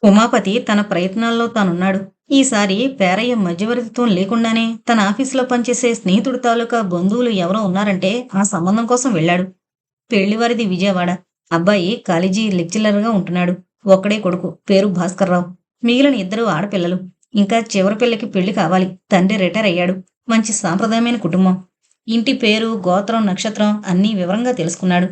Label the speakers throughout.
Speaker 1: ఉమాపతి తన ప్రయత్నాల్లో తానున్నాడు. ఈసారి పేరయ్య మధ్యవర్తిత్వం లేకుండానే తన ఆఫీసులో పనిచేసే స్నేహితుడి తాలూకా బంధువులు ఎవరో ఉన్నారంటే ఆ సంబంధం కోసం వెళ్ళాడు. పెళ్లివారిది విజయవాడ. అబ్బాయి కాలేజీ లెక్చరర్గా ఉంటున్నాడు. ఒక్కడే కొడుకు, పేరు భాస్కర్రావు. మిగిలిన ఇద్దరు ఆడపిల్లలు. ఇంకా చివరి పిల్లకి పెళ్లి కావాలి. తండ్రి రిటైర్ అయ్యాడు. మంచి సాంప్రదాయమైన కుటుంబం. ఇంటి పేరు, గోత్రం, నక్షత్రం అన్నీ వివరంగా తెలుసుకున్నాడు.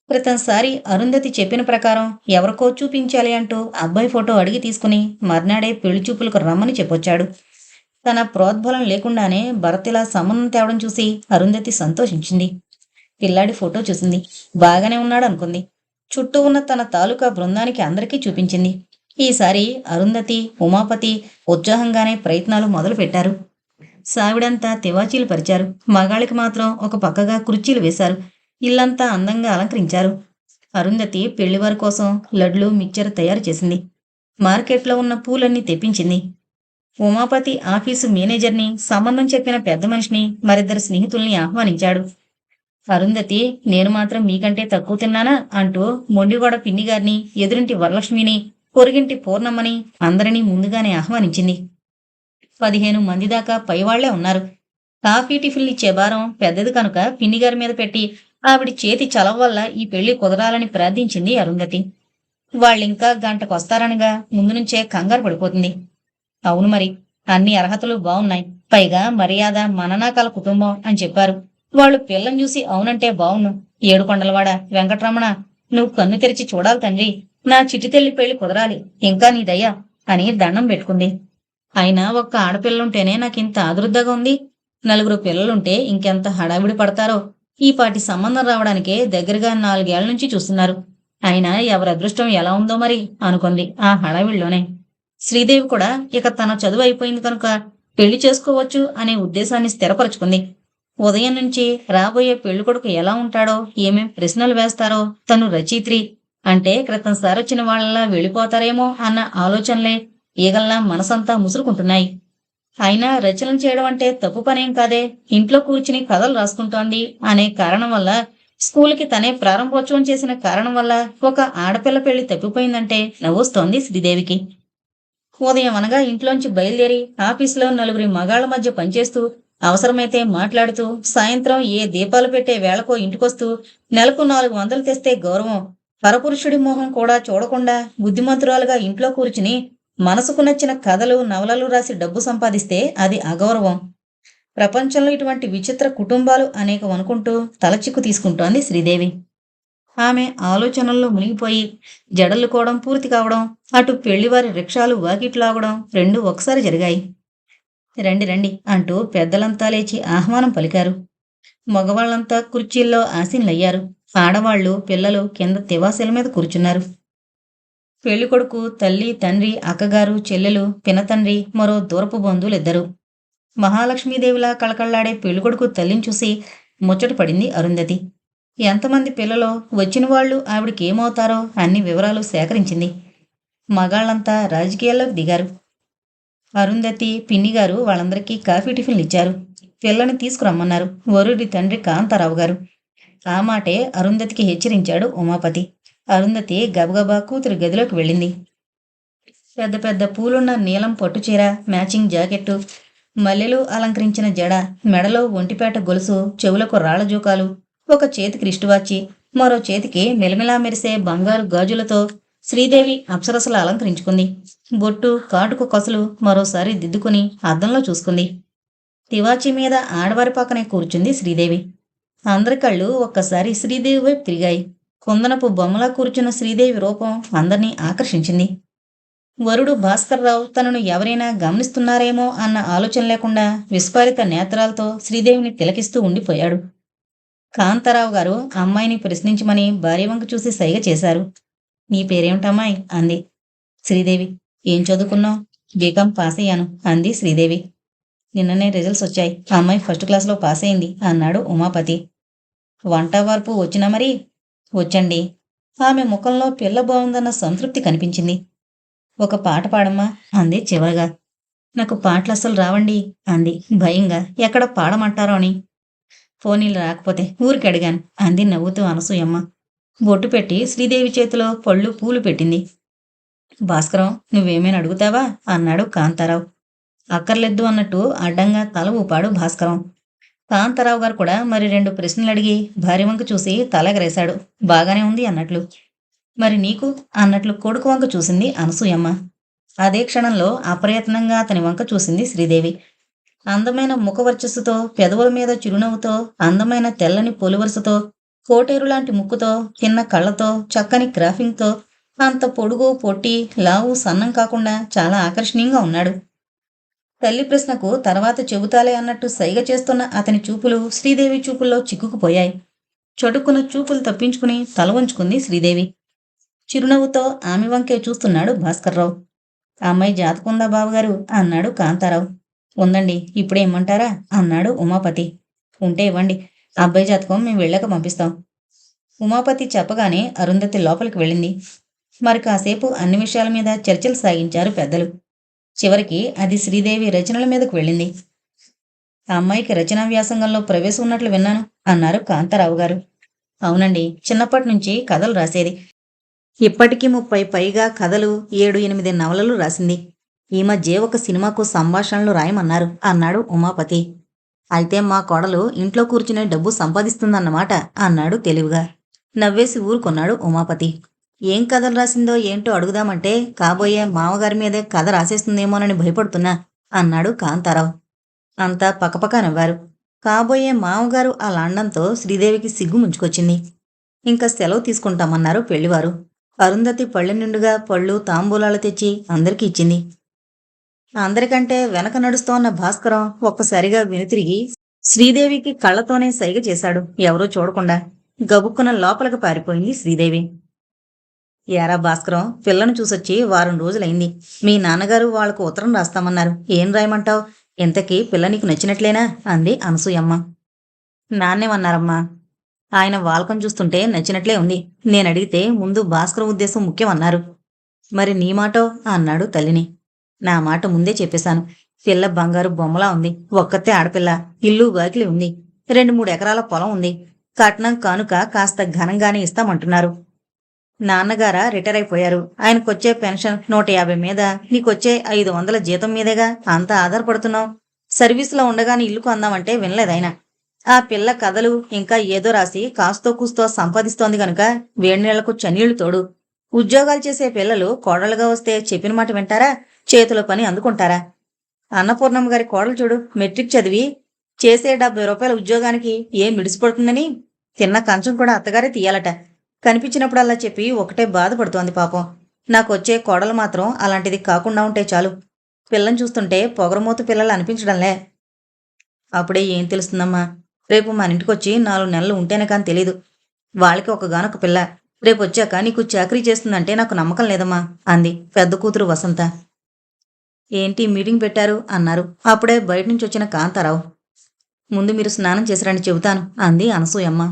Speaker 1: క్రితంసారి అరుంధతి చెప్పిన ప్రకారం ఎవరికో చూపించాలి అంటూ అబ్బాయి ఫోటో అడిగి తీసుకుని మర్నాడే పెళ్లి చూపులకు రమ్మని చెప్పొచ్చాడు. తన ప్రోద్బలం లేకుండానే భరతిలా సంబంధం తేవడం చూసి అరుంధతి సంతోషించింది. పిల్లాడి ఫోటో చూసింది. బాగానే ఉన్నాడు అనుకుంది. చుట్టూ ఉన్న తన తాలూకా బృందానికి అందరికీ చూపించింది. ఈసారి అరుంధతి, ఉమాపతి ఉత్సాహంగానే ప్రయత్నాలు మొదలుపెట్టారు. సావిడంతా తివాచీలు పరిచారు. మగాళ్ళకి మాత్రం ఒక పక్కగా కుర్చీలు వేశారు. ఇల్లంతా అందంగా అలంకరించారు. అరుంధతి పెళ్లివారి కోసం లడ్లు, మిక్చర్ తయారు చేసింది. మార్కెట్లో ఉన్న పూలన్నీ తెప్పించింది. ఉమాపతి ఆఫీసు మేనేజర్ని, సంబంధం చెప్పిన పెద్ద మనిషిని, మరిద్దరు స్నేహితుల్ని ఆహ్వానించాడు. అరుంధతి, నేను మాత్రం మీకంటే తక్కువ తిన్నానా అంటూ మొండిగోడ పిన్నిగారిని, ఎదురింటి వరలక్ష్మిని, పొరుగింటి పూర్ణమ్మని అందరినీ ముందుగానే ఆహ్వానించింది. 15 మంది దాకా పైవాళ్లే ఉన్నారు. కాఫీ టిఫిన్లు ఇచ్చే భారం పెద్దది కనుక పిన్నిగారి మీద పెట్టి ఆవిడి చేతి చలవ వల్ల ఈ పెళ్లి కుదరాలని ప్రార్థించింది అరుంధతి. వాళ్ళింకా గంటకొస్తారనగా ముందు నుంచే కంగారు పడిపోతుంది. అవును మరి, అన్ని అర్హతలు బావున్నాయి. పైగా మర్యాద, మననాకల కుటుంబం అని చెప్పారు. వాళ్ళు పిల్లని చూసి అవునంటే బావును. ఏడుకొండలవాడ వెంకట్రమణ, నువ్వు కన్ను తెరిచి చూడాలి తండ్రి. నా చిటితెల్లి పెళ్లి కుదరాలి. ఇంకా నీదయ్యా అని దండం పెట్టుకుంది. అయినా ఒక్క ఆడపిల్లుంటేనే నాకింత ఆదుర్దాగా ఉంది. నలుగురు పిల్లలుంటే ఇంకెంత హడావిడి పడతారో. ఈ పాటి సంబంధం రావడానికే దగ్గరగా 4 ఏళ్ల నుంచి చూస్తున్నారు. అయినా ఎవరి అదృష్టం ఎలా ఉందో మరి అనుకుంది ఆ హడావిడిలోనే. శ్రీదేవి కూడా ఇక తన చదువు అయిపోయింది కనుక పెళ్లి చేసుకోవచ్చు అనే ఉద్దేశాన్ని స్థిరపరచుకుంది. ఉదయం నుంచి రాబోయే పెళ్ళికొడుకు ఎలా ఉంటాడో, ఏమేం ప్రశ్నలు వేస్తారో, తను రచయిత్రి అంటే క్రితంసారొచ్చిన వాళ్ళలా వెళ్ళిపోతారేమో అన్న ఆలోచనలే ఈగల్లా మనసంతా ముసురుకుంటున్నాయి. అయినా రచనలు చేయడం అంటే తప్పు పనేం కాదే. ఇంట్లో కూర్చుని కథలు రాసుకుంటోంది అనే కారణం వల్ల, స్కూలుకి తనే ప్రారంభోత్సవం చేసిన కారణం వల్ల ఒక ఆడపిల్ల పెళ్లి తప్పిపోయిందంటే నవ్వొస్తోంది శ్రీదేవికి. ఉదయం అనగా ఇంట్లోంచి బయలుదేరి ఆఫీసులో నలుగురి మగాళ్ల మధ్య పనిచేస్తూ, అవసరమైతే మాట్లాడుతూ, సాయంత్రం ఏ దీపాలు పెట్టే వేళకో ఇంటికొస్తూ, నెలకు 400 తెస్తే గౌరవం, పరపురుషుడి మొహం కూడా చూడకుండా బుద్ధిమంతురాలుగా ఇంట్లో కూర్చుని మనసుకు నచ్చిన కథలు, నవలలు రాసి డబ్బు సంపాదిస్తే అది అగౌరవం. ప్రపంచంలో ఇటువంటి విచిత్ర కుటుంబాలు అనేకం అనుకుంటూ తలచిక్కు తీసుకుంటోంది శ్రీదేవి. ఆమె ఆలోచనల్లో మునిగిపోయి జడల్లుకోవడం పూర్తి కావడం, అటు పెళ్లివారి రిక్షాలు వాకిట్లాగడం రెండూ ఒకసారి జరిగాయి. రండి రండి అంటూ పెద్దలంతా లేచి ఆహ్వానం పలికారు. మగవాళ్లంతా కుర్చీల్లో ఆసీనులయ్యారు. ఆడవాళ్లు, పిల్లలు కింద తివాసీల మీద కూర్చున్నారు. పెళ్ళికొడుకు తల్లి, తండ్రి, అక్కగారు, చెల్లెలు, పినతండ్రి, మరో దూరపు బంధువులిద్దరు. మహాలక్ష్మీదేవిలా కళకళ్లాడే పెళ్ళికొడుకు తల్లిని చూసి ముచ్చట పడింది అరుంధతి. ఎంతమంది పిల్లలో, వచ్చిన వాళ్ళు ఆవిడకేమవుతారో అన్ని వివరాలు సేకరించింది. మగాళ్లంతా రాజకీయాల్లోకి దిగారు. అరుంధతి, పిన్నిగారు వాళ్ళందరికీ కాఫీ టిఫిన్లు ఇచ్చారు. పిల్లని తీసుకురమ్మన్నారు వరుడి తండ్రి కాంతారావు గారు. ఆ మాటే అరుంధతికి హెచ్చరించాడు ఉమాపతి. అరుంధతి గబగబా కూతురి గదిలోకి వెళ్ళింది. పెద్ద పెద్ద పూలున్న నీలం పట్టుచీర, మ్యాచింగ్ జాకెట్టు, మల్లెలు అలంకరించిన జడ, మెడలో ఒంటిపేట గొలుసు, చెవులకు రాళ్ల జూకాలు, ఒక చేతికి రిస్టువాచి, మరో చేతికి మెలమెలా మెరిసే బంగారు గాజులతో శ్రీదేవి అప్సరసలు అలంకరించుకుంది. బొట్టు, కాటుకు కొసలు మరోసారి దిద్దుకుని అద్దంలో చూసుకుంది. తివాచీ మీద ఆడవారి పక్కనే కూర్చుంది శ్రీదేవి. అందరి కళ్ళు ఒక్కసారి శ్రీదేవి వైపు తిరిగాయి. కుందనపు బొమ్మలా కూర్చున్న శ్రీదేవి రూపం అందర్నీ ఆకర్షించింది. వరుడు భాస్కర్రావు తనను ఎవరైనా గమనిస్తున్నారేమో అన్న ఆలోచన లేకుండా విస్ఫారిత నేత్రాలతో శ్రీదేవిని తిలకిస్తూ ఉండిపోయాడు. కాంతారావు గారు అమ్మాయిని ప్రశ్నించమని భార్యవంక చూసి సైగ చేశారు. నీ పేరేమిటమ్మాయి అంది శ్రీదేవి. ఏం చదువుకున్నావు? బీకాం పాస్ అయ్యాను అంది శ్రీదేవి. నిన్ననే రిజల్ట్స్ వచ్చాయి. అమ్మాయి ఫస్ట్ క్లాస్లో పాస్ అయింది అన్నాడు ఉమాపతి. వంట వార్పు వచ్చినా మరి? వచ్చండి. ఆమె ముఖంలో పిల్ల బావుందన్న సంతృప్తి కనిపించింది. ఒక పాట పాడమ్మా అంది చివరగా. నాకు పాటలు అస్సలు రావండి అంది భయంగా, ఎక్కడ పాడమంటారో అని. ఫోనీలు రాకపోతే ఊరికి అడిగాను అంది నవ్వుతూ అనసూయమ్మ. బొట్టు పెట్టి శ్రీదేవి చేతిలో పళ్ళు పూలు పెట్టింది. భాస్కరం, నువ్వేమైనా అడుగుతావా అన్నాడు కాంతారావు. అక్కర్లేదు అన్నట్టు అడ్డంగా తల ఊపాడు భాస్కరం. కాంతారావు గారు కూడా మరి రెండు ప్రశ్నలు అడిగి భార్య వంక చూసి తలెగరేశాడు. బాగానే ఉంది అన్నట్లు. మరి నీకు అన్నట్లు కొడుకు వంక చూసింది అనసూయమ్మ. అదే క్షణంలో అప్రయత్నంగా అతని వంక చూసింది శ్రీదేవి. అందమైన ముఖవర్చస్సుతో, పెదవుల మీద చిరునవ్వుతో, అందమైన తెల్లని పొలివరుసతో, కోటేరులాంటి ముక్కుతో, చిన్న కళ్ళతో, చక్కని గ్రాఫింగ్తో, అంత పొడుగు, పొట్టి, లావు, సన్నం కాకుండా చాలా ఆకర్షణీయంగా ఉన్నాడు. తల్లి ప్రశ్నకు తర్వాత చెబుతాలే అన్నట్టు సైగ చేస్తున్న అతని చూపులు శ్రీదేవి చూపుల్లో చిక్కుకుపోయాయి. చటుక్కున చూపులు తప్పించుకుని తల వంచుకుంది శ్రీదేవి. చిరునవ్వుతో ఆమె వంకే చూస్తున్నాడు భాస్కర్రావు. ఆ అమ్మాయి జాతకుందా బావగారు అన్నాడు కాంతారావు. ఉందండి, ఇప్పుడే ఇమ్మంటారా అన్నాడు ఉమాపతి. ఉంటే ఇవ్వండి, అబ్బాయి జాతకం మేము వెళ్ళాక పంపిస్తాం. ఉమాపతి చెప్పగానే అరుంధతి లోపలికి వెళ్ళింది. మరి కాసేపు అన్ని విషయాల మీద చర్చలు సాగించారు పెద్దలు. చివరికి అది శ్రీదేవి రచనల మీదకు వెళ్ళింది. ఆ అమ్మాయికి రచనా వ్యాసంగంలో ప్రవేశం ఉన్నట్లు విన్నాను అన్నారు కాంతారావు గారు. అవునండి, చిన్నప్పటి నుంచి కథలు రాసేది. ఇప్పటికీ 30 పైగా కథలు, 7-8 నవలలు రాసింది. ఈ మధ్య ఒక సినిమాకు సంభాషణలు రాయమన్నారు అన్నాడు ఉమాపతి. అయితే మా కోడలు ఇంట్లో కూర్చునే డబ్బు సంపాదిస్తుందన్నమాట అన్నాడు తెలివిగా. నవ్వేసి ఊరుకొన్నాడు ఉమాపతి. ఏం కథలు రాసిందో ఏంటో అడుగుదామంటే కాబోయే మామగారి మీదే కథ రాసేస్తుందేమోనని భయపడుతున్నా అన్నాడు కాంతారావు. అంతా పకపక నవ్వారు. కాబోయే మామగారు అలా అనడంతో శ్రీదేవికి సిగ్గు ముంచుకొచ్చింది. ఇంకా సెలవు తీసుకుంటామన్నారు పెళ్లివారు. అరుంధతి పళ్ళె నిండుగా పళ్ళు, తాంబూలాలు తెచ్చి అందరికీ ఇచ్చింది. అందరికంటే వెనక నడుస్తోన్న భాస్కరం ఒక్కసారిగా వెనుతిరిగి శ్రీదేవికి కళ్ళతోనే సైగ చేశాడు, ఎవరూ చూడకుండా. గబుక్కున లోపలికి పారిపోయింది శ్రీదేవి. ఏరా భాస్కరం, పిల్లను చూసొచ్చి వారం రోజులైంది. మీ నాన్నగారు వాళ్లకు ఉత్తరం రాస్తామన్నారు. ఏం రాయమంటావు? ఇంతకీ పిల్ల నీకు నచ్చినట్లేనా అంది అనసూయమ్మ. నాన్నేమన్నారమ్మా? ఆయన వాలకం చూస్తుంటే నచ్చినట్లే ఉంది. నేనడిగితే ముందు భాస్కరం ఉద్దేశం ముఖ్యమన్నారు. మరి నీ మాటో అన్నాడు తల్లిని. నా మాట ముందే చెప్పేశాను. పిల్ల బంగారు బొమ్మలా ఉంది. ఒక్కతే ఆడపిల్ల. ఇల్లు వాకిలి ఉంది. 2-3 ఎకరాల పొలం ఉంది. కట్నం కానుక కాస్త ఘనంగానే ఇస్తామంటున్నారు. నాన్నగారా రిటైర్ అయిపోయారు. ఆయనకొచ్చే పెన్షన్ 150 మీద, నీకొచ్చే 500 జీతం మీదేగా అంతా ఆధారపడుతున్నావు. సర్వీసులో ఉండగానే ఇల్లు కొందామంటే వినలేదాయన. ఆ పిల్ల కథలు ఇంకా ఏదో రాసి కాస్తో కూస్తో సంపాదిస్తోంది గనుక వేడినీళ్లకు చన్నీళ్లు తోడు. ఉద్యోగాలు చేసే పిల్లలు కోడలుగా వస్తే చెప్పిన మాట వింటారా? చేతిలో పని అందుకుంటారా? అన్నపూర్ణమ్మ గారి కోడలు చూడు, మెట్రిక్ చదివి చేసే 70 రూపాయల ఉద్యోగానికి ఏం మిడిసిపడుతుందని తిన్న కంచం కూడా అత్తగారే తీయాలట. కనిపించినప్పుడల్లా చెప్పి ఒకటే బాధపడుతోంది పాపం. నాకొచ్చే కోడలు మాత్రం అలాంటిది కాకుండా ఉంటే చాలు. పిల్లని చూస్తుంటే పొగరమూత పిల్లలు అనిపించడంలే. అప్పుడే ఏం తెలుస్తుందమ్మా? రేపు మన ఇంటికొచ్చి 4 నెలలు ఉంటేనే కానీ తెలీదు. వాళ్ళకి ఒకగానొక పిల్ల. రేపొచ్చాక నీకు చాకరీ చేస్తుందంటే నాకు నమ్మకం లేదమ్మా అంది పెద్ద కూతురు వసంత. ఏంటి మీటింగ్ పెట్టారు అన్నారు అప్పుడే బయట నుంచి వచ్చిన కాంతారావు. ముందు మీరు స్నానం చేసిరండి చెబుతాను అంది అనసూయమ్మ.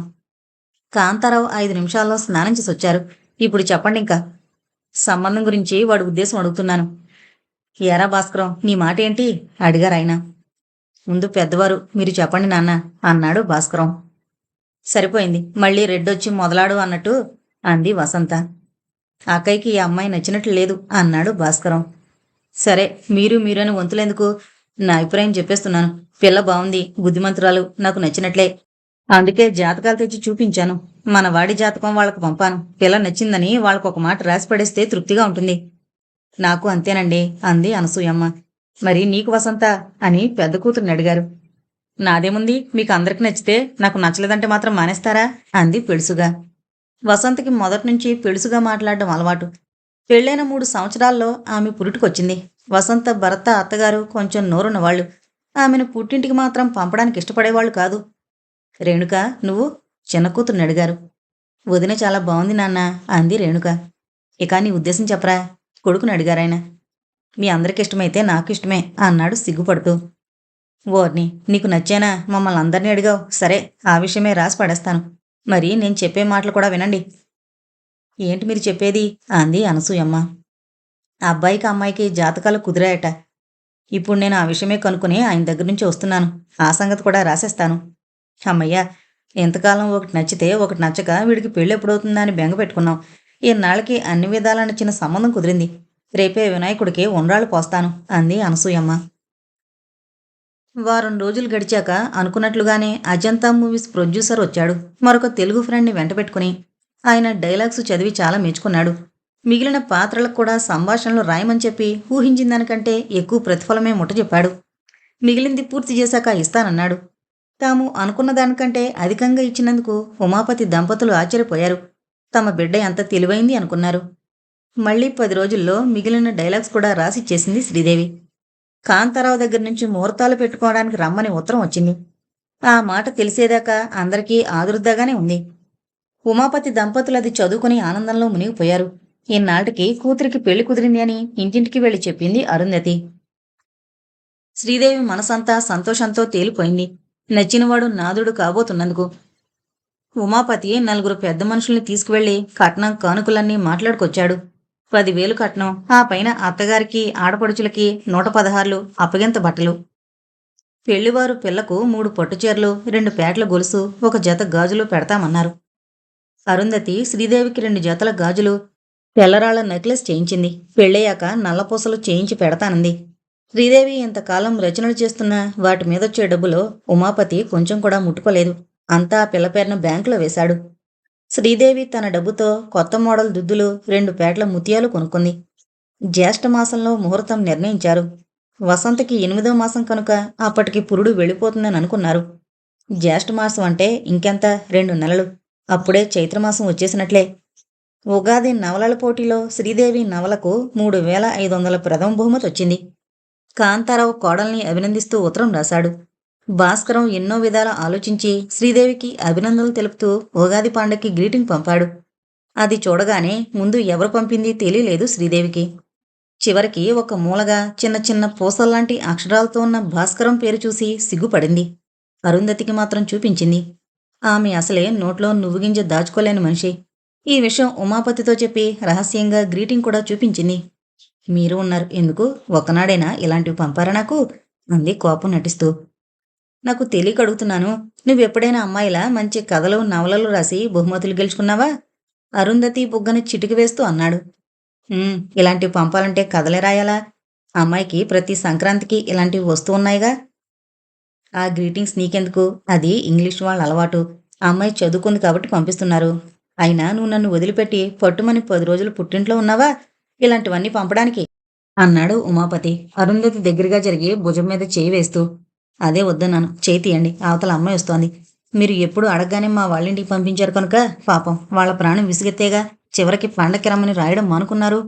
Speaker 1: కాంతారావు 5 నిమిషాల్లో స్నానం చేసి వచ్చారు. ఇప్పుడు చెప్పండి ఇంకా. సంబంధం గురించి వాడి ఉద్దేశం అడుగుతున్నాను. ఏరా భాస్కరం, నీ మాట ఏంటి అడిగారాయన. ముందు పెద్దవారు మీరు చెప్పండి నాన్న అన్నాడు భాస్కరం. సరిపోయింది, మళ్ళీ రెడ్డొచ్చి మొదలాడు అన్నట్టు అంది వసంత. అక్కయ్యకి ఈ అమ్మాయి నచ్చినట్లు లేదు అన్నాడు భాస్కరం. సరే, మీరని వంతులెందుకు? నా అభిప్రాయం చెప్పేస్తున్నాను. పిల్ల బాగుంది, బుద్ధిమంతురాలు, నాకు నచ్చినట్లే. అందుకే జాతకాలు తెచ్చి చూపించాను. మన వాడి జాతకం వాళ్ళకు పంపాను. పిల్ల నచ్చిందని వాళ్ళకొక మాట రాసి పడేస్తే తృప్తిగా ఉంటుంది. నాకు అంతేనండి అంది అనసూయమ్మ. మరి నీకు వసంత అని పెద్ద కూతుర్ని అడిగారు. నాదేముంది, మీకు అందరికి నచ్చితే నాకు నచ్చలేదంటే మాత్రం మానేస్తారా అంది పెడుసుగా. వసంతకి మొదటి నుంచి పెడుసుగా మాట్లాడడం అలవాటు. పెళ్ళైన 3 సంవత్సరాల్లో ఆమె పురుటికొచ్చింది. వసంత భర్త, అత్తగారు కొంచెం నోరున్నవాళ్లు. ఆమెను పుట్టింటికి మాత్రం పంపడానికి ఇష్టపడేవాళ్లు కాదు. రేణుక, నువ్వు చిన్న కూతుర్ని అడిగారు. వదిన చాలా బాగుంది నాన్న అంది రేణుక. ఇక నీ ఉద్దేశం చెప్పరా కొడుకుని అడిగారాయన. మీ అందరికి ఇష్టమైతే నాకు ఇష్టమే అన్నాడు సిగ్గుపడుతూ. ఓర్ని, నీకు నచ్చేనా? మమ్మల్ని అందరినీ అడిగావు. సరే, ఆ విషయమే రాసి పడేస్తాను. మరి నేను చెప్పే మాటలు కూడా వినండి. ఏంటి మీరు చెప్పేది అంది అనసూయమ్మ. అబ్బాయికి అమ్మాయికి జాతకాలు కుదిరాయట. ఇప్పుడు నేను ఆ విషయమే కనుక్కుని ఆయన దగ్గర నుంచి వస్తున్నాను. ఆ సంగతి కూడా రాసేస్తాను. అమ్మయ్యా, ఎంతకాలం ఒకటి నచ్చితే ఒకటి నచ్చక వీడికి పెళ్ళి ఎప్పుడవుతుందా అని బెంగ పెట్టుకున్నాం. ఈనాళ్ళకి అన్ని విధాలా నచ్చిన సంబంధం కుదిరింది. రేపే వినాయకుడికి ఉండ్రాళ్ళు పోస్తాను అంది అనసూయమ్మ. వారం రోజులు గడిచాక అనుకున్నట్లుగానే అజంతా మూవీస్ ప్రొడ్యూసర్ వచ్చాడు. మరొక తెలుగు ఫ్రెండ్ని వెంటబెట్టుకుని. ఆయన డైలాగ్స్ చదివి చాలా మెచ్చుకున్నాడు. మిగిలిన పాత్రలకు కూడా సంభాషణలు రాయమని చెప్పి ఊహించిన దానికంటే ఎక్కువ ప్రతిఫలమే ముట్టజెప్పాడు. మిగిలింది పూర్తి చేశాక ఇస్తానన్నాడు. తాము అనుకున్న దానికంటే అధికంగా ఇచ్చినందుకు ఉమాపతి దంపతులు ఆశ్చర్యపోయారు. తమ బిడ్డ ఎంత తెలివైంది అనుకున్నారు. మళ్ళీ 10 రోజుల్లో మిగిలిన డైలాగ్స్ కూడా రాసిచ్చేసింది శ్రీదేవి. కాంతారావు దగ్గర నుంచి ముహూర్తాలు పెట్టుకోవడానికి రమ్మని ఉత్తరం వచ్చింది. ఆ మాట తెలిసేదాకా అందరికీ ఆదుర్దాగానే ఉంది. ఉమాపతి దంపతులు అది చదువుకుని ఆనందంలో మునిగిపోయారు. ఈనాటికి కూతురికి పెళ్లి కుదిరింది అని ఇంటింటికి వెళ్లి చెప్పింది అరుంధతి. శ్రీదేవి మనసంతా సంతోషంతో తేలిపోయింది. నచ్చినవాడు నాదుడు కాబోతున్నందుకు. ఉమాపతి 4 పెద్ద మనుషుల్ని తీసుకువెళ్లి కట్నం కానుకలన్నీ మాట్లాడుకొచ్చాడు. 10,000 కట్నం, ఆ పైన అత్తగారికి ఆడపడుచులకి 116 అప్పగింత బట్టలు. పెళ్లివారు పిల్లకు 3 పట్టుచీరలు, 2 పేట్ల గొలుసు, 1 జత గాజులు పెడతామన్నారు. అరుంధతి శ్రీదేవికి 2 జతల గాజులు, తెల్లరాళ్ల నెక్లెస్ చేయించింది. పెళ్ళయ్యాక నల్లపూసలు చేయించి పెడతానంది. శ్రీదేవి ఇంతకాలం రచనలు చేస్తున్న వాటి మీదొచ్చే డబ్బులో ఉమాపతి కొంచెం కూడా ముట్టుకోలేదు. అంతా ఆ పిల్ల పేరున బ్యాంకులో వేశాడు. శ్రీదేవి తన డబ్బుతో కొత్త మోడల్ దుద్దులు, 2 పేట్ల ముత్యాలు కొనుక్కుంది. జ్యేష్ఠమాసంలో ముహూర్తం నిర్ణయించారు. వసంతకి 8వ మాసం కనుక అప్పటికి పురుడు వెళ్ళిపోతుందని అనుకున్నారు. జ్యేష్ఠమాసం అంటే ఇంకెంత 2 నెలలు. అప్పుడే చైత్రమాసం వచ్చేసినట్లే. ఉగాది నవలల పోటీలో శ్రీదేవి నవలకు 3,500 ప్రథమ బహుమతి వచ్చింది. కాంతారావు కోడల్ని అభినందిస్తూ ఉత్తరం రాశాడు. భాస్కరం ఎన్నో విధాల ఆలోచించి శ్రీదేవికి అభినందనలు తెలుపుతూ ఉగాది పండక్కి గ్రీటింగ్ పంపాడు. అది చూడగానే ముందు ఎవరు పంపింది తెలియలేదు శ్రీదేవికి. చివరికి ఒక మూలగా చిన్న చిన్న పూసల్లాంటి అక్షరాలతో ఉన్న భాస్కరం పేరు చూసి సిగ్గుపడింది. అరుంధతికి మాత్రం చూపించింది. ఆమె అసలే నోట్లో నువ్వుగింజ దాచుకోలేని మనిషి. ఈ విషయం ఉమాపతితో చెప్పి రహస్యంగా గ్రీటింగ్ కూడా చూపించింది. మీరు ఉన్నారు ఎందుకు, ఒకనాడైనా ఇలాంటివి పంపారా నాకు అంది కోపం నటిస్తూ. నాకు తెలియక అడుగుతున్నాను. నువ్వెప్పుడైనా అమ్మాయిలా మంచి కథలు నవలలు రాసి బహుమతులు గెలుచుకున్నావా? అరుంధతి బుగ్గని చిటికి వేస్తూ అన్నాడు. ఇలాంటివి పంపాలంటే కథలే రాయాలా? అమ్మాయికి ప్రతి సంక్రాంతికి ఇలాంటివి వస్తూ ఉన్నాయిగా. ఆ గ్రీటింగ్స్ నీకెందుకు? అది ఇంగ్లీష్ వాళ్ళ అలవాటు. అమ్మాయి చదువుకుంది కాబట్టి పంపిస్తున్నారు. అయినా నువ్వు నన్ను వదిలిపెట్టి పట్టుమని 10 రోజులు పుట్టింట్లో ఉన్నావా ఇలాంటివన్నీ పంపడానికి అన్నాడు ఉమాపతి అరుంధతి దగ్గరగా జరిగి భుజం మీద చేయి వేస్తూ. అదే వద్దన్నాను, చేయి తీయండి, అవతల అమ్మాయి వస్తోంది. మీరు ఎప్పుడు అడగగానే మా వాళ్ళింటికి పంపించారు కనుక పాపం వాళ్ళ ప్రాణం విసిగెత్తేగా చివరికి పండక్కి రమ్మని రాయడం మానుకున్నారు.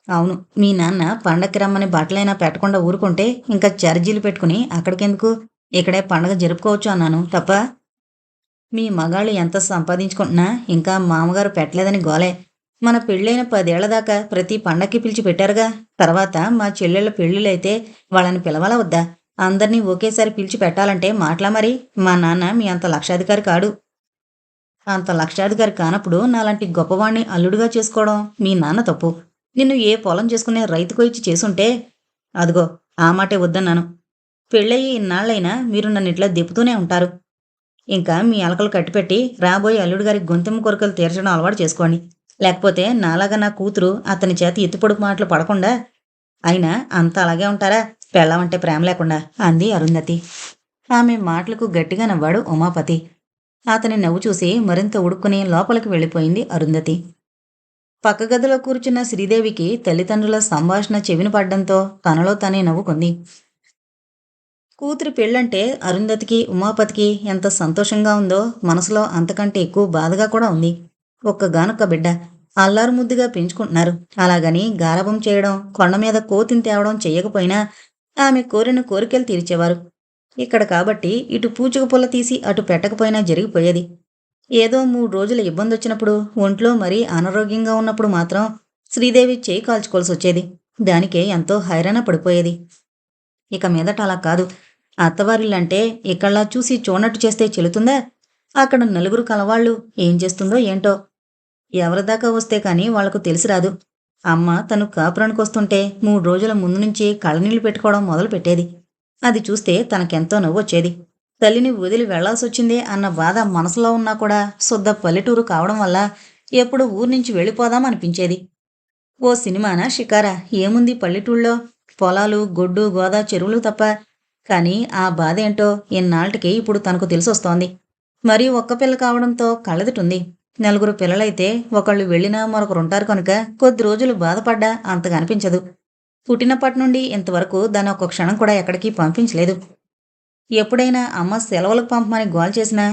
Speaker 1: అవును, మీ నాన్న పండక్కి రమ్మని బట్టలైనా పెట్టకుండా ఊరుకుంటే ఇంకా ఛార్జీలు పెట్టుకుని అక్కడికెందుకు, ఇక్కడే పండగ జరుపుకోవచ్చు అన్నాను తప్ప. మీ మగాళ్ళు ఎంత సంపాదించుకుంటున్నా ఇంకా మామగారు పెట్టలేదని గోలే. మన పెళ్ళైన 10 ఏళ్ల దాకా ప్రతి పండక్కి పిలిచి పెట్టారుగా. తర్వాత మా చెల్లెళ్ళ పెళ్ళిళ్ళైతే వాళ్ళని పిలవాలా వద్దా? అందర్నీ ఒకేసారి పిలిచి పెట్టాలంటే మాటలా మరి? మా నాన్న మీ అంత లక్షాధికారి కాడు. అంత లక్షాధికారి కానప్పుడు నాలాంటి గొప్పవాణ్ణి అల్లుడుగా చేసుకోవడం మీ నాన్న తప్పు. నిన్ను ఏ పొలం చేసుకునే రైతుకో ఇచ్చి చేసుంటే. అదిగో ఆ మాటే వద్దన్నాను. పెళ్ళయి ఇన్నాళ్లైనా మీరు నన్ను ఇట్లా దిప్పుతూనే ఉంటారు. ఇంకా మీ అలకలు కట్టిపెట్టి రాబోయే అల్లుడుగారి గొంతెమ్మ కొరకలు తీర్చడం అలవాటు చేసుకోండి. లేకపోతే నాలాగా నా కూతురు అతని చేత ఎత్తుపొడుపు మాటలు పడకుండా. అయినా అంత అలాగే ఉంటారా పెళ్ళామంటే ప్రేమ లేకుండా అంది అరుంధతి. ఆమె మాటలకు గట్టిగా నవ్వాడు ఉమాపతి. అతని నవ్వు చూసి మరింత ఉడుక్కుని లోపలికి వెళ్ళిపోయింది అరుంధతి. పక్క గదిలో కూర్చున్న శ్రీదేవికి తల్లిదండ్రుల సంభాషణ చెవిన పడ్డంతో తనలో తనే నవ్వుకుంది. కూతురి పెళ్ళంటే అరుంధతికి ఉమాపతికి ఎంత సంతోషంగా ఉందో మనసులో అంతకంటే ఎక్కువ బాధగా కూడా ఉంది. ఒక్కగానొక్క బిడ్డ అల్లారు ముద్దుగా పెంచుకుంటున్నారు. అలాగని గారాబం చేయడం, కొండ మీద కోతిని తేవడం చెయ్యకపోయినా ఆమె కోరిన కోరికలు తీర్చేవారు. ఇక్కడ కాబట్టి ఇటు పూచుకు పుల్ల తీసి అటు పెట్టకపోయినా జరిగిపోయేది. ఏదో 3 రోజుల ఇబ్బందొచ్చినప్పుడు, ఒంట్లో మరీ అనారోగ్యంగా ఉన్నప్పుడు మాత్రం శ్రీదేవి చేయి కాల్చుకోవాల్సి వచ్చేది. దానికే ఎంతో హైరాణ పడిపోయేది. ఇక మీదట అలా కాదు. అత్తవారిల్లంటే ఇక్కడ్లా చూసి చూడనట్టు చేస్తే చెల్లుతుందా? అక్కడ నలుగురు కలవాళ్ళు ఏం చేస్తుందో ఏంటో. ఎవరిదాకా వస్తే కాని వాళ్లకు తెలిసిరాదు. అమ్మ తను కాపురానికొస్తుంటే 3 రోజుల ముందు నుంచి కళ్ళనీళ్లు పెట్టుకోవడం మొదలుపెట్టేది. అది చూస్తే తనకెంతో నవ్వొచ్చేది. తల్లిని వదిలి వెళ్లాల్సొచ్చిందే అన్న బాధ మనసులో ఉన్నా కూడా శుద్ధ పల్లెటూరు కావడం వల్ల ఎప్పుడు ఊర్నుంచి వెళ్ళిపోదామనిపించేది. ఓ సినిమానా షికారా? ఏముంది పల్లెటూళ్ళో? పొలాలు, గొడ్డు, గోద, చెరువులు తప్ప. కానీ ఆ బాధేంటో ఇన్నాళ్టికి ఇప్పుడు తనకు తెలిసొస్తోంది. మరీ ఒక్క పిల్ల కావడంతో కళ్ళెదుటుంది. నలుగురు పిల్లలైతే ఒకళ్ళు వెళ్ళినా మరొకరుంటారు కనుక కొద్ది రోజులు బాధపడ్డా అంతగా అనిపించదు. పుట్టినప్పటినుండి ఇంతవరకు దాన్ని ఒక్క క్షణం కూడా ఎక్కడికి పంపించలేదు. ఎప్పుడైనా అమ్మ సెలవులకు పంపమని గోల చేసినా,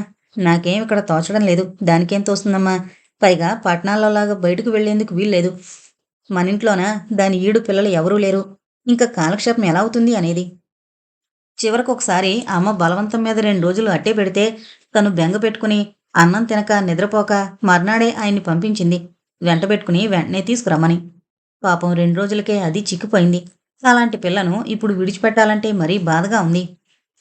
Speaker 1: నాకేం ఇక్కడ తోచడం లేదు. దానికేం తోస్తుందమ్మా? పైగా పట్నాల్లోలాగా బయటకు వెళ్లేందుకు వీల్లేదు. మనింట్లోనా దాని ఈడు పిల్లలు ఎవరూ లేరు. ఇంక కాలక్షేపం ఎలా అవుతుంది అనేది. చివరకొకసారి అమ్మ బలవంతం మీద 2 రోజులు అట్టే పెడితే తను బెంగ పెట్టుకుని అన్నం తినక నిద్రపోక మర్నాడే ఆయన్ని పంపించింది. వెంటబెట్టుకుని వెంటనే తీసుకురమ్మని. పాపం 2 రోజులకే అది చిక్కిపోయింది. అలాంటి పిల్లను ఇప్పుడు విడిచిపెట్టాలంటే మరీ బాధగా ఉంది.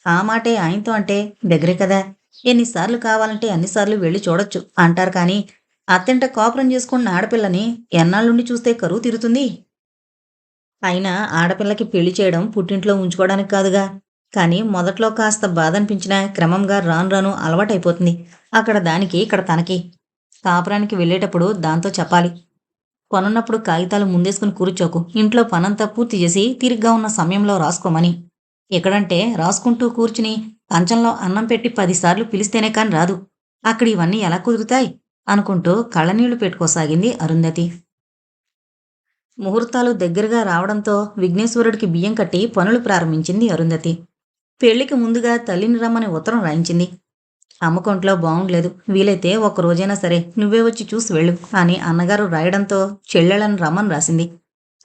Speaker 1: ఆ మాటే ఆయనతో అంటే దగ్గరే కదా! ఎన్నిసార్లు కావాలంటే అన్నిసార్లు వెళ్లి చూడొచ్చు అంటారు కానీ, అత్తింట కాపురం చేసుకున్న ఆడపిల్లని ఎన్నాళ్ళుండి చూస్తే కరువు తీరుతుంది? అయినా ఆడపిల్లకి పెళ్లి చేయడం పుట్టింట్లో ఉంచుకోవడానికి కాదుగా. కానీ మొదట్లో కాస్త బాధనిపించినా క్రమంగా రాను రాను అలవాటైపోతుంది. అక్కడ దానికి, ఇక్కడ తనకి. కాపురానికి వెళ్ళేటప్పుడు దాంతో చెప్పాలి. పనున్నప్పుడు కాగితాలు ముందేసుకుని కూర్చోకు. ఇంట్లో పనంతా పూర్తి చేసి తీరిగ్గా ఉన్న సమయంలో రాసుకోమని. ఎక్కడంటే రాసుకుంటూ కూర్చుని కంచంలో అన్నం పెట్టి 10 సార్లు పిలిస్తేనే కాని రాదు. అక్కడ ఇవన్నీ ఎలా కుదురుతాయి? అనుకుంటూ కళ్ళనీళ్లు పెట్టుకోసాగింది అరుంధతి. ముహూర్తాలు దగ్గరగా రావడంతో విఘ్నేశ్వరుడికి బియ్యం కట్టి పనులు ప్రారంభించింది అరుంధతి. పెళ్లికి ముందుగా తల్లిని రమ్మని ఉత్తరం రాయించింది. అమ్మకొంట్లో బావుండలేదు. వీలైతే ఒక్క రోజైనా సరే నువ్వే వచ్చి చూసి వెళ్ళు అని అన్నగారు రాయడంతో చెల్లెళ్ళని రమ్మని రాసింది.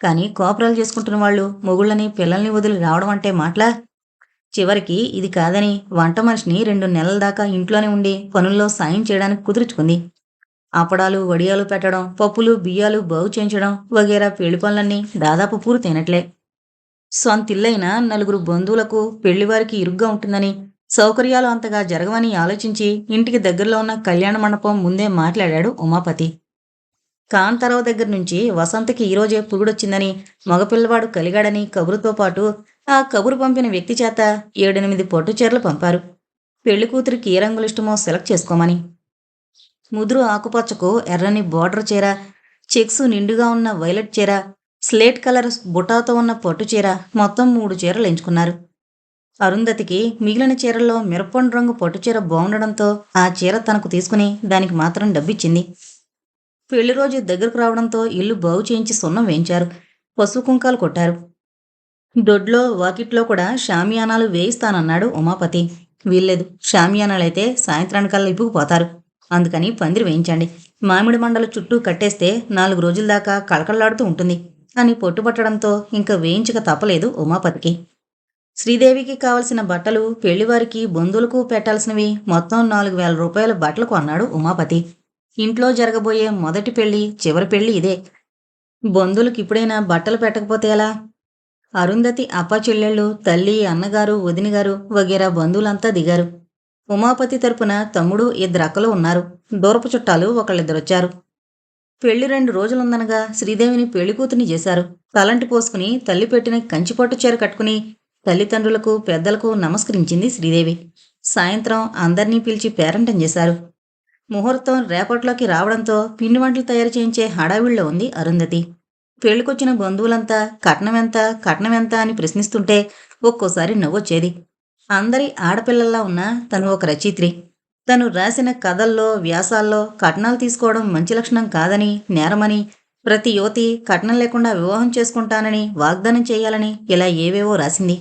Speaker 1: కానీ కోపరాలు చేసుకుంటున్న వాళ్ళు మొగుళ్ళని పిల్లల్ని వదిలి రావడం అంటే మాటలా? చివరికి ఇది కాదని వంట మనిషిని 2 నెలల దాకా ఇంట్లోనే ఉండి పనుల్లో సాయం చేయడానికి కుదుర్చుకుంది. అప్పడాలు, వడియాలు పెట్టడం, పప్పులు, బియ్యాలు బాగు చేయించడం వగైరా పెళ్లి పనులన్నీ దాదాపు పూర్తయినట్లే. సొంతిల్లైన నలుగురు బంధువులకు పెళ్లివారికి ఇరుగ్గా ఉంటుందని, సౌకర్యాలు అంతగా జరగవని ఆలోచించి ఇంటికి దగ్గరలో ఉన్న కళ్యాణ మండపం ముందే మాట్లాడాడు ఉమాపతి. కాంతారావు దగ్గర నుంచి వసంతకి ఈరోజే పురుడొచ్చిందని, మగపిల్లవాడు కలిగాడని కబురుతో పాటు ఆ కబురు పంపిన వ్యక్తి చేత 7-8 పట్టుచీరలు పంపారు. పెళ్లి కూతురికి ఏ రంగులిష్టమో సెలెక్ట్ చేసుకోమని. ముదురు ఆకుపచ్చకు ఎర్రని బోర్డర్ చీర, చెక్స్ నిండుగా ఉన్న వైలెట్ చీర, స్లేట్ కలర్ బుటాతో ఉన్న పట్టు చీర, మొత్తం 3 చీరలు ఎంచుకున్నారు. అరుంధతికి మిగిలిన చీరల్లో మిరపండు రంగు పట్టుచీర బాగుండడంతో ఆ చీర తనకు తీసుకుని దానికి మాత్రం డబ్బిచ్చింది. పెళ్లి రోజు దగ్గరకు రావడంతో ఇల్లు బాగు చేయించి సున్నం వేయించారు. పసుపు కుంకాలు కొట్టారు. దొడ్లో వాకిట్లో కూడా షామియానాలు వేయిస్తానన్నాడు ఉమాపతి. వీల్లేదు, షామియానాలైతే సాయంత్రానికల్లా ఇప్పుకుపోతారు. అందుకని పందిరి వేయించండి. మామిడి మండల చుట్టూ కట్టేస్తే 4 రోజుల దాకా కళకళలాడుతూ ఉంటుంది అని పట్టుబట్టడంతో ఇంక వేయించక తప్పలేదు ఉమాపతికి. శ్రీదేవికి కావలసిన బట్టలు, పెళ్లివారికి బంధువులకు పెట్టాల్సినవి మొత్తం 4,000 రూపాయల బట్టలు కొన్నాడు ఉమాపతి. ఇంట్లో జరగబోయే మొదటి పెళ్లి, చివరి పెళ్లి ఇదే. బంధువులకు ఇప్పుడైనా బట్టలు పెట్టకపోతే ఎలా? అరుంధతి అప్పాచెల్లెళ్ళు, తల్లి, అన్నగారు, వదినగారు వగైరా బంధువులంతా దిగారు. ఉమాపతి తరపున తమ్ముడు, 2 అక్కలు ఉన్నారు. దూరపు చుట్టాలు ఒకళ్ళిద్దరొచ్చారు. పెళ్లి 2 రోజులుందనగా శ్రీదేవిని పెళ్లికూతుర్ని చేశారు. తలంటి పోసుకుని తల్లి పెట్టిన కంచిపట్టు చీర కట్టుకుని తల్లిదండ్రులకు, పెద్దలకు నమస్కరించింది శ్రీదేవి. సాయంత్రం అందర్నీ పిలిచి పేరంటం చేశారు. ముహూర్తం రేపట్లోకి రావడంతో పిండి వంటలు తయారు చేయించే హడావిడిలో ఉంది అరుంధతి. పెళ్లికొచ్చిన బంధువులంతా కట్నమెంత, కట్నమెంత అని ప్రశ్నిస్తుంటే ఒక్కోసారి నవ్వొచ్చేది. అందరి ఆడపిల్లల్లా ఉన్న తను ఒక రచయిత్రి. తను రాసిన కథల్లో, వ్యాసాల్లో కట్నాలు తీసుకోవడం మంచి లక్షణం కాదని, నేరమని, ప్రతి యువతి కట్నం లేకుండా వివాహం చేసుకుంటానని వాగ్దానం చేయాలని ఇలా ఏవేవో రాసింది.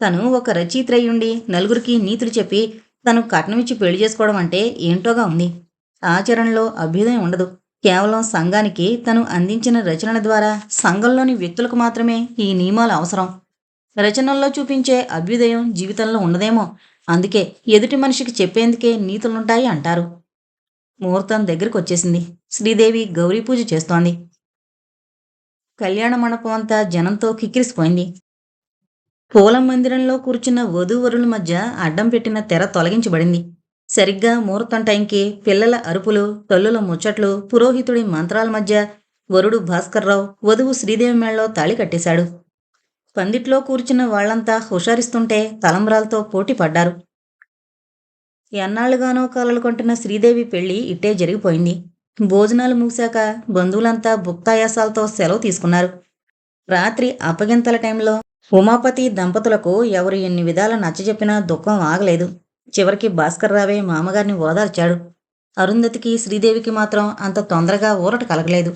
Speaker 1: తను ఒక రచయిత్రి అయ్యుండి నలుగురికి నీతులు చెప్పి తను కట్నమిచ్చి పెళ్లి చేసుకోవడం అంటే ఏంటోగా ఉంది. ఆచరణలో అభ్యుదయం ఉండదు. కేవలం సంఘానికి తను అందించిన రచనల ద్వారా సంఘంలోని వ్యక్తులకు మాత్రమే ఈ నియమాలు అవసరం. రచనల్లో చూపించే అభ్యుదయం జీవితంలో ఉండదేమో. అందుకే ఎదుటి మనిషికి చెప్పేందుకే నీతులుంటాయి అంటారు. ముహూర్తం దగ్గరికి వచ్చేసింది. శ్రీదేవి గౌరీ పూజ చేస్తోంది. కళ్యాణ మండపం అంతా జనంతో కిక్కిరిసిపోయింది. పూల మందిరంలో కూర్చున్న వధూవరుల మధ్య అడ్డం పెట్టిన తెర తొలగించబడింది. సరిగ్గా ముహూర్తం టైంకి పిల్లల అరుపులు, తల్లుల ముచ్చట్లు, పురోహితుడి మంత్రాల మధ్య వరుడు భాస్కర్రావు వధువు శ్రీదేవి మేళ్ళలో తాళి కట్టేశాడు. పందిట్లో కూర్చున్న వాళ్లంతా హుషారిస్తుంటే తలంబ్రాలతో పోటీ పడ్డారు. ఎన్నాళ్లుగానో కలలు కంటున్న శ్రీదేవి పెళ్లి ఇట్టే జరిగిపోయింది. భోజనాలు ముగిశాక బంధువులంతా భుక్తాయాసాలతో సెలవు తీసుకున్నారు. రాత్రి అప్పగింతల టైంలో ఉమాపతి దంపతులకు ఎవరు ఎన్ని విధాల నచ్చజెప్పినా దుఃఖం ఆగలేదు. చివరికి భాస్కర్ రావే మామగారిని ఓదార్చాడు. అరుంధతికి, శ్రీదేవికి మాత్రం అంత తొందరగా ఊరట కలగలేదు.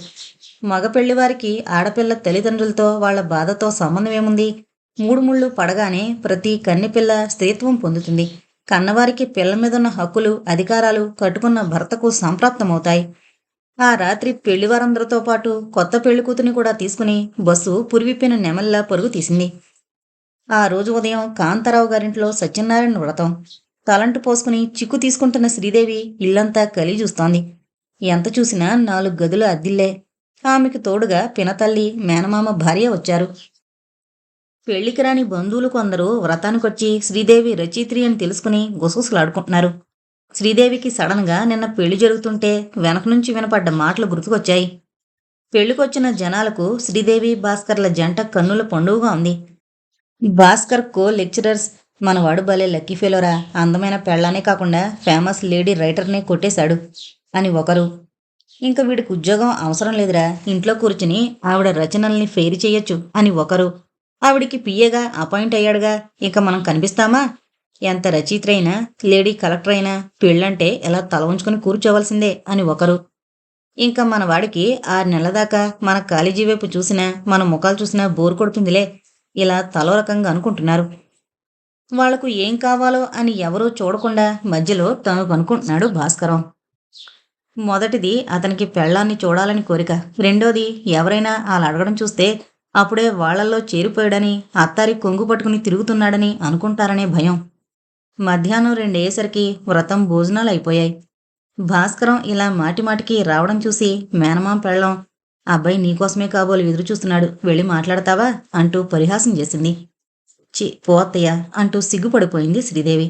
Speaker 1: మగ పెళ్లివారికి ఆడపిల్ల తల్లిదండ్రులతో వాళ్ల బాధతో సంబంధమేముంది? మూడు ముళ్ళు పడగానే ప్రతి కన్నెపిల్ల స్త్రీత్వం పొందుతుంది. కన్నవారికి పిల్ల మీదున్న హక్కులు, అధికారాలు కట్టుకున్న భర్తకు సంప్రాప్తమవుతాయి. ఆ రాత్రి పెళ్లివారందరితో పాటు కొత్త పెళ్లికూతుని కూడా తీసుకుని బస్సు పురివిప్పిన నెమల్లా పరుగు తీసింది. ఆ రోజు ఉదయం కాంతారావు గారింట్లో సత్యనారాయణ వ్రతం. తలంటు పోసుకుని చిక్కు తీసుకుంటున్న శ్రీదేవి ఇల్లంతా కలి చూస్తోంది. ఎంత చూసినా 4 గదుల అద్దిల్లే. ఆమెకు తోడుగా పినతల్లి, మేనమామ భార్య వచ్చారు. పెళ్లికి రాని బంధువులు కొందరు వ్రతానికొచ్చి శ్రీదేవి రచయిత్రి అని తెలుసుకుని గుసగుసలాడుకుంటున్నారు. శ్రీదేవికి సడన్గా నిన్న పెళ్లి జరుగుతుంటే వెనక నుంచి వినపడ్డ మాటలు గుర్తుకొచ్చాయి. పెళ్లికొచ్చిన జనాలకు శ్రీదేవి, భాస్కర్ల జంట కన్నుల పండుగగా ఉంది. భాస్కర్ కో లెక్చరర్స్, మనవాడు భలే లక్కీ ఫెలోరా, అందమైన పెళ్ళానే కాకుండా ఫేమస్ లేడీ రైటర్నే కొట్టేశాడు అని ఒకరు. ఇంకా వీడికి ఉద్యోగం అవసరం లేదురా, ఇంట్లో కూర్చుని ఆవిడ రచనల్ని ఫెయిర్ చేయొచ్చు అని ఒకరు. ఆవిడికి పిఏగా అపాయింట్ అయ్యాడుగా, ఇక మనం కనిపిస్తామా? ఎంత రచయిత్రి అయినా, లేడీ కలెక్టర్ అయినా పెళ్ళంటే ఎలా తల ఉంచుకుని కూర్చోవలసిందే అని ఒకరు. ఇంకా మన వాడికి 6 నెలల దాకా మన కాలేజీ వైపు చూసినా, మన ముఖాలు చూసినా బోరు కొడుతుందిలే, ఇలా తలో రకంగా అనుకుంటున్నారు. వాళ్లకు ఏం కావాలో అని ఎవరూ చూడకుండా మధ్యలో తను కనుక్కుంటున్నాడు భాస్కరం. మొదటిది అతనికి పెళ్ళాన్ని చూడాలని కోరిక. రెండోది ఎవరైనా అలా అడగడం చూస్తే అప్పుడే వాళ్లల్లో చేరిపోయాడని, అత్తారి కొంగు పట్టుకుని తిరుగుతున్నాడని అనుకుంటారనే భయం. మధ్యాహ్నం 2 అయ్యేసరికి వ్రతం భోజనాలు అయిపోయాయి. భాస్కరం ఇలా మాటిమాటికి రావడం చూసి మేనమామ పెళ్ళం, అబ్బాయి నీకోసమే కాబోలు ఎదురు చూస్తున్నాడు, వెళ్ళి మాట్లాడతావా అంటూ పరిహాసం చేసింది. చి పోత్తయ్య అంటూ సిగ్గుపడిపోయింది శ్రీదేవి.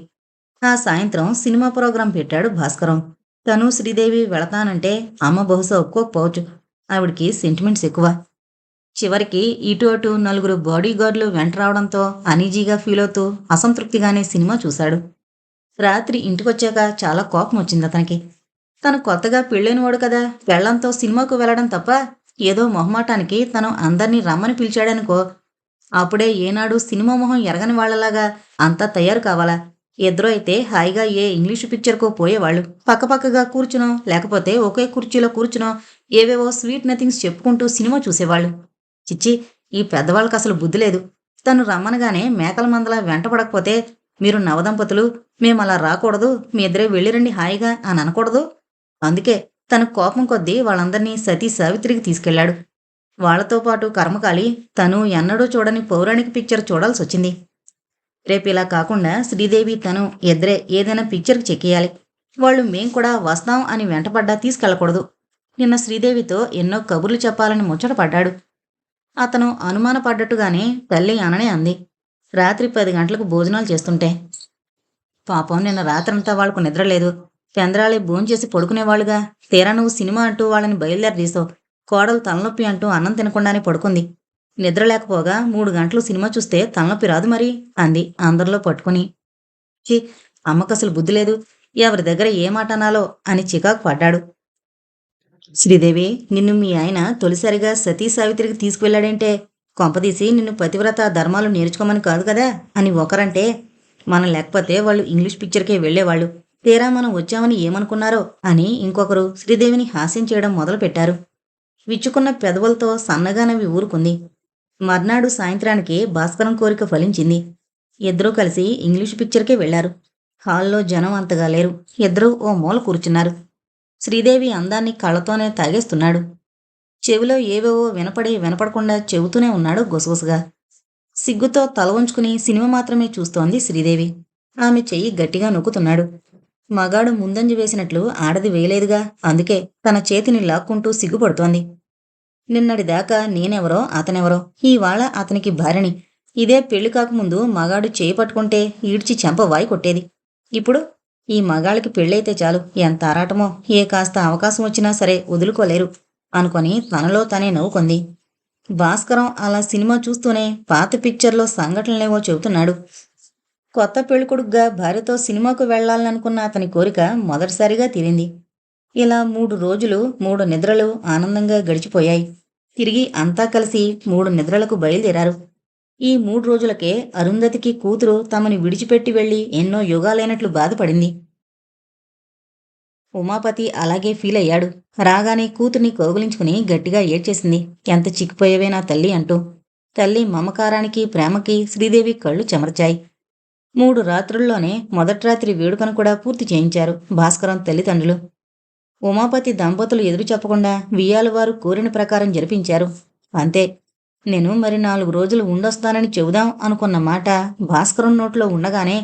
Speaker 1: ఆ సాయంత్రం సినిమా ప్రోగ్రాం పెట్టాడు భాస్కరం. తను శ్రీదేవి వెళతానంటే అమ్మ బహుశా ఒప్పుకోకపోవచ్చు. ఆవిడికి సెంటిమెంట్స్ ఎక్కువ. చివరికి ఇటు అటు 4 బాడీ గార్డులు వెంట రావడంతో అనీజీగా ఫీల్ అవుతూ అసంతృప్తిగానే సినిమా చూశాడు. రాత్రి ఇంటికొచ్చాక చాలా కోపం వచ్చింది అతనికి. తను కొత్తగా పెళ్ళైనవాడు కదా, పెళ్లంతో సినిమాకు వెళ్లడం తప్ప ఏదో మొహమాటానికి తను అందర్నీ రమ్మని పిలిచాడనుకో, అప్పుడే ఏనాడు సినిమా మొహం ఎరగని వాళ్లలాగా అంతా తయారు కావాలా? ఇద్దరూ అయితే హాయిగా ఏ ఇంగ్లీషు పిక్చర్కో పోయేవాళ్ళు. పక్కపక్కగా కూర్చునో లేకపోతే ఒకే కుర్చీలో కూర్చునో ఏవేవో స్వీట్ నథింగ్స్ చెప్పుకుంటూ సినిమా చూసేవాళ్ళు. చిచ్చి, ఈ పెద్దవాళ్ళకి అసలు బుద్ధి లేదు. తను రమ్మనగానే మేకల మందలా వెంటపడకపోతే మీరు నవదంపతులు, మేమలా రాకూడదు, మీ ఇద్దరే వెళ్ళిరండి హాయిగా అని అనకూడదు. అందుకే తన కోపం కొద్దీ వాళ్ళందర్నీ సతీ సావిత్రికి తీసుకెళ్లాడు. వాళ్లతో పాటు కర్మకాలి తను ఎన్నడూ చూడని పౌరాణిక పిక్చర్ చూడాల్సొచ్చింది. రేపిలా కాకుండా శ్రీదేవి తను ఇద్దరే ఏదైనా పిక్చర్కి చెక్కేయాలి. వాళ్ళు మేం కూడా వస్తాం అని వెంటపడ్డా తీసుకెళ్లకూడదు. నిన్న శ్రీదేవితో ఎన్నో కబుర్లు చెప్పాలని ముచ్చటపడ్డాడు. అతను అనుమానపడ్డట్టుగానే తల్లి అననే అంది. రాత్రి 10 గంటలకు భోజనాలు చేస్తుంటే, పాపం నిన్న రాత్రంతా వాళ్లకు నిద్రలేదు. చంద్రాలే భోంచేసి పడుకునేవాళ్లుగా, తీరా నువ్వు సినిమా అంటూ వాళ్ళని బయలుదేరదీసావు. కోడలు తలనొప్పి అంటూ అన్నం తినకుండానే పడుకుంది. నిద్ర లేకపోగా 3 గంటలు సినిమా చూస్తే తలనొప్పి రాదు మరి అంది అందరిలో పట్టుకుని. చి, అమ్మకసలు బుద్ధి లేదు, ఎవరి దగ్గర ఏ మాట అనాలో అని చికాకు పడ్డాడు. శ్రీదేవి, నిన్ను మీ ఆయన తొలిసారిగా సతీ సావిత్రికి తీసుకువెళ్ళాడంటే కొంపదీసి నిన్ను పతివ్రత ధర్మాలు నేర్చుకోమని కాదు కదా అని ఒకరంటే, మనం లేకపోతే వాళ్ళు ఇంగ్లీష్ పిక్చర్కే వెళ్లేవాళ్ళు, తీరా మనం వచ్చామని ఏమనుకున్నారో అని ఇంకొకరు శ్రీదేవిని హాస్యం చేయడం మొదలుపెట్టారు. విచ్చుకున్న పెదవులతో సన్నగా నవ్వి ఊరుకుంది. మర్నాడు సాయంత్రానికి భాస్కరం కోరిక ఫలించింది. ఇద్దరూ కలిసి ఇంగ్లీషు పిక్చర్కే వెళ్లారు. హాల్లో జనం అంతగా లేరు. ఇద్దరూ ఓ మూల కూర్చున్నారు. శ్రీదేవి అందాన్ని కళ్ళతోనే తాగేస్తున్నాడు. చెవిలో ఏవేవో వినపడకుండా చెబుతూనే ఉన్నాడు గుసగుసగా. సిగ్గుతో తల ఉంచుకుని సినిమా మాత్రమే చూస్తోంది శ్రీదేవి. ఆమె చెయ్యి గట్టిగా నొక్కుతున్నాడు. మగాడు ముందంజ వేసినట్లు ఆడది వేయలేదుగా, అందుకే తన చేతిని లాక్కుంటూ సిగ్గుపడుతోంది. నిన్నటిదాకా నేనెవరో అతనెవరో, ఈవాళ అతనికి భార్యని. ఇదే పెళ్లి కాకముందు మగాడు చేయి పట్టుకుంటే ఈడ్చి చెంప వాయి కొట్టేది. ఇప్పుడు ఈ మగాళ్ళకి పెళ్ళైతే చాలు, ఎంత ఆరాటమో, ఏ కాస్త అవకాశం వచ్చినా సరే వదులుకోలేరు అనుకొని తనలో తనే నవ్వుకుంది. భాస్కరం అలా సినిమా చూస్తూనే పాత పిక్చర్లో సంఘటనలేవో చెబుతున్నాడు. కొత్త పెళ్ళికొడుగ్గా భార్యతో సినిమాకు వెళ్లాలనుకున్న అతని కోరిక మొదటిసారిగా తీరింది. ఇలా 3 రోజులు 3 నిద్రలు ఆనందంగా గడిచిపోయాయి. తిరిగి అంతా కలిసి 3 నిద్రలకు బయలుదేరారు. ఈ 3 రోజులకే అరుంధతికి కూతురు తమని విడిచిపెట్టి వెళ్ళి ఎన్నో యుగాలైనట్లు బాధపడింది. ఉమాపతి అలాగే ఫీలయ్యాడు. రాగానే కూతుర్ని కౌగిలించుకుని గట్టిగా ఏడ్చేసింది. ఎంత చిక్కిపోయేవే నా తల్లి అంటూ. తల్లి మమకారానికి, ప్రేమకి శ్రీదేవి కళ్ళు చెమర్చాయి. 3 రాత్రుల్లోనే మొదటి రాత్రి వేడుకను కూడా పూర్తి చేయించారు భాస్కరం తల్లిదండ్రులు. ఉమాపతి దంపతులు ఎదురు చెప్పకుండా వియ్యాలవారు కోరిన ప్రకారం జరిపించారు. అంతే. నేను మరి 4 రోజులు ఉండొస్తానని చెబుదాం అనుకున్న మాట భాస్కరం నోట్లో ఉండగానే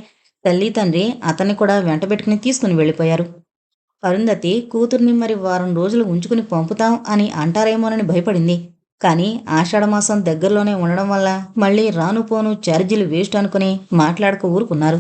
Speaker 1: తల్లి తండ్రి అతన్ని కూడా వెంటబెట్టుకుని తీసుకుని వెళ్ళిపోయారు. అరుంధతి కూతుర్ని మరి వారం రోజులు ఉంచుకుని పంపుతాం అని అంటారేమోనని భయపడింది. కానీ ఆషాఢమాసం దగ్గరలోనే ఉండడం వల్ల మళ్ళీ రాను పోను ఛార్జీలు వేస్ట్ అనుకుని మాట్లాడక ఊరుకున్నారు.